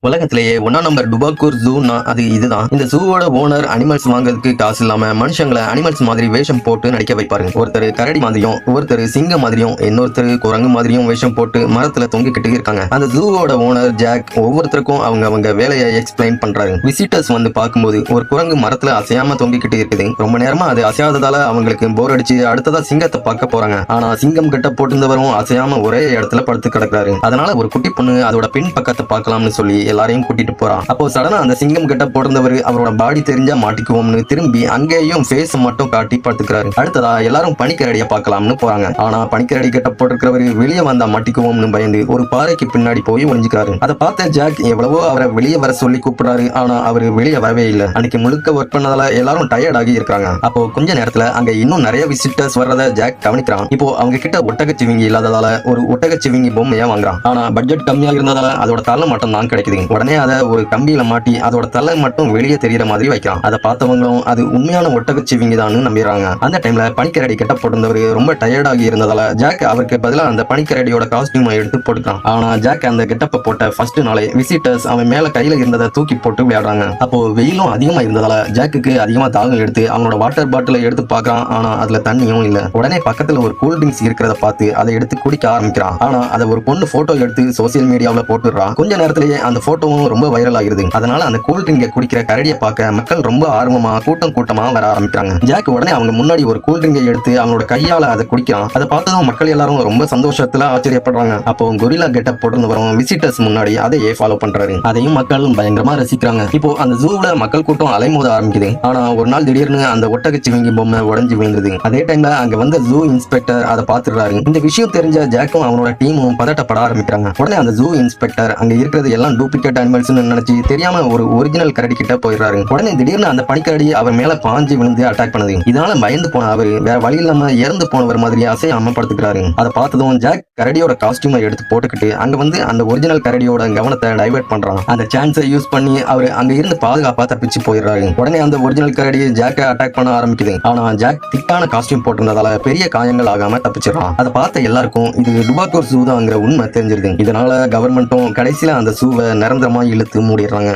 உலகத்திலேயே ஒன்னா நம்பர் டுபாக்கூர் ஜூனா அது இதுதான். இந்த ஜூவோட ஓனர் அனிமல்ஸ் வாங்குறதுக்கு காசு இல்லாம மனுஷங்களை அனிமல்ஸ் மாதிரி வேஷம் போட்டு நடிக்க வைப்பாரு. ஒருத்தர் கரடி மாதிரியும், ஒருத்தர் சிங்கம் மாதிரியும், இன்னொருத்தர் குரங்கு மாதிரியும் வேஷம் போட்டு மரத்துல தொங்கிக்கிட்டு இருக்காங்க. அந்த ஜூவோட ஓனர் ஜாக் ஒவ்வொருத்தருக்கும் அவங்க வேலையை எக்ஸ்பிளைன் பண்றாரு. விசிட்டர்ஸ் வந்து பார்க்கும்போது ஒரு குரங்கு மரத்துல அசையாம தொங்கிக்கிட்டு இருக்குது. ரொம்ப நேரமா அது அசையாததால அவங்களுக்கு போர் அடிச்சு அடுத்ததா சிங்கத்தை பார்க்க போறாங்க. ஆனா சிங்கம் கிட்ட போட்டிருந்தவரும் அசையாம ஒரே இடத்துல படுத்து கிடக்குறாரு. அதனால ஒரு குட்டி பொண்ணு அதோட பின் பக்கத்தை பார்க்கலாம்னு சொல்லி எல்லாரையும் கூட்டிட்டு போறான். அப்போ சடனா அந்த சிங்கம் கிட்ட போடுறவர் அவரோட பாடி தெரிஞ்சா மாட்டிக்குவோம்னு திரும்பி அங்கேயும் ஃபேஸ் மட்டும் காட்டி படுத்துக்கிறாரு. அடுத்ததா எல்லாரும் பனிக்கரடியை பார்க்கலாம்னு போறாங்க. ஆனா பனிக்கரடி கிட்ட போட்டிருக்கிறவரு வெளியே வந்தா மாட்டிக்குவோம்னு பயந்து ஒரு பாறைக்கு பின்னாடி போய் ஒளிஞ்சுக்கிறாரு. அதை பார்த்த ஜாக் எவ்வளவோ அவரை வெளியே வர சொல்லி கூப்பிடுறாரு. ஆனா அவரு வெளியே வரவே இல்லை. அன்னைக்கு முழுக்க ஒர்க் பண்ணதால எல்லாரும் டயர்ட் ஆகி இருக்காங்க. அப்போ கொஞ்ச நேரத்துல அங்க இன்னும் நிறைய விசிட்டர்ஸ் வர்றத ஜாக் கவனிக்கிறான். இப்போ அவங்க கிட்ட ஒட்டகச்சிவிங்கி இல்லாததால ஒரு ஒட்டகச்சிவிங்கி பொம்மையா வாங்குறான். ஆனா பட்ஜெட் கம்மியா இருந்ததால அதோட தலை மட்டும் தான் கிடைக்குது. உடனே அதை ஒரு கம்பியில மாட்டி அதோட தலை மட்டும் வெளியே தெரியற மாதிரி வைக்கிறான். அதை பார்த்தவங்களும் அது உண்மையான ஒட்டகச்சிவிங்கி தான் நம்பிடுறாங்க. அந்த டைம்ல பனிக்கரடி கெட்ட போட்டிருந்தவர் ரொம்ப டயர்ட் ஆகி இருந்ததால ஜாக் அவருக்கு பதிலா அந்த பனிக்கரடியோட காஸ்டியூம் எடுத்து போட்டுக்கான். ஆனா ஜாக் அந்த கெட்டப்ப போட்ட ஃபர்ஸ்ட் நாளே விசிட்டர்ஸ் அவன் மேல கையில இருந்ததை தூக்கி போட்டு விளையாடுறாங்க. அப்போ வெயிலும் அதிகமா இருந்ததால ஜாக்குக்கு அதிகமா தாகம் எடுத்து அவனோட வாட்டர் பாட்டில எடுத்து பாக்குறான். ஆனா அதுல தண்ணியும் இல்ல. உடனே பக்கத்துல ஒரு கூல் ட்ரிங்க்ஸ் இருக்கிறத பார்த்து அதை எடுத்து குடிக்க ஆரம்பிக்கிறான். ஆனா அதை ஒரு பொண்ணு போட்டோ எடுத்து சோசியல் மீடியாவில் போட்டுடுறான். கொஞ்ச நேரத்திலேயே அந்த போட்டோவும் ரொம்ப வைரல் ஆகிருது. அதனால அந்த கூல் ட்ரிங்கை குடிக்கிற கரடியை பார்க்க மக்கள் ரொம்ப ஆர்வமா கூட்டமா வர ஆரம்பிக்கிறாங்க. ஜாக் உடனே அவங்க முன்னாடி ஒரு கூல் ட்ரிங்கை எடுத்து அவனோட கையால அதை குடிக்கிறான். அதை பார்த்ததும் மக்கள் எல்லாரும் ரொம்ப சந்தோஷத்துல ஆச்சரியப்படுறாங்க. அப்போ கொரில்லா கெட்டப் போட்டு வரும் விசிட்டர்ஸ் முன்னாடி அதையே ஃபாலோ பண்றாரு. அதையும் மக்களும் பயங்கரமா ரசிக்கிறாங்க. இப்போ அந்த ஜூல மக்கள் கூட்டம் அலைமோத ஆரம்பிக்குது. ஆனா ஒரு நாள் திடீர்னு அந்த ஒட்டகச்சிவிங்கி பொம்மை உடைஞ்சு விழுந்தது. அதே டைம்ல அங்க வந்த ஜூ இன்ஸ்பெக்டர் அதை பார்த்துடுறாரு. இந்த விஷயம் தெரிஞ்ச ஜாக்கும் அவனோட டீமும் பதட்டப்பட ஆரம்பிக்கிறாங்க. உடனே அந்த ஜூ இன்ஸ்பெக்டர் அங்க இருக்கிறது எல்லாம் டூப்ளிகேட் அனிமல்ஸ் நினைச்சு தெரியாம ஒரு ஒரிஜினல் கரடி கிட்ட போயிடுறாரு. உடனே திடீர்னு அந்த பனிக்கரடி அவர் மேல பாஞ்சு விழுந்து அட்டாக் பண்ணுது. இதனால பயந்து போன அவர் வேற வழி இல்லாம இறந்து போனவர் மாதிரி அசையாம படுத்துக்கிறாரு. அதை பார்த்ததும் ஜாக் கரடியோட காஸ்டியூமை எடுத்து போட்டுக்கிட்டு அங்க வந்து அந்த ஒரிஜினல் கரடியோட கவனத்தை டைவர்ட் பண்றான். அந்த சான்ஸை யூஸ் பண்ணி அவர் அங்க இருந்து பாதுகாப்பா தப்பிச்சு போயிடுறாரு. உடனே அந்த ஒரிஜினல் கரடி ஜாக்கை அட்டாக் பண்ண ஆரம்பிக்குது. ஆனா ஜாக் திக்கான காஸ்டியூம் போட்டிருந்ததால பெரிய காயங்கள் ஆகாம தப்பிச்சிடறான். அதை பார்த்த எல்லாருக்கும் இது டுபாக்கூர் ஜூ தான்ங்கிற உண்மை தெரிஞ்சிருது. இதனால கவர்மெண்ட்டும் கடைசியில அந்த ஜூவை நிரந்தரமா இழுத்து மூடிடுறாங்க.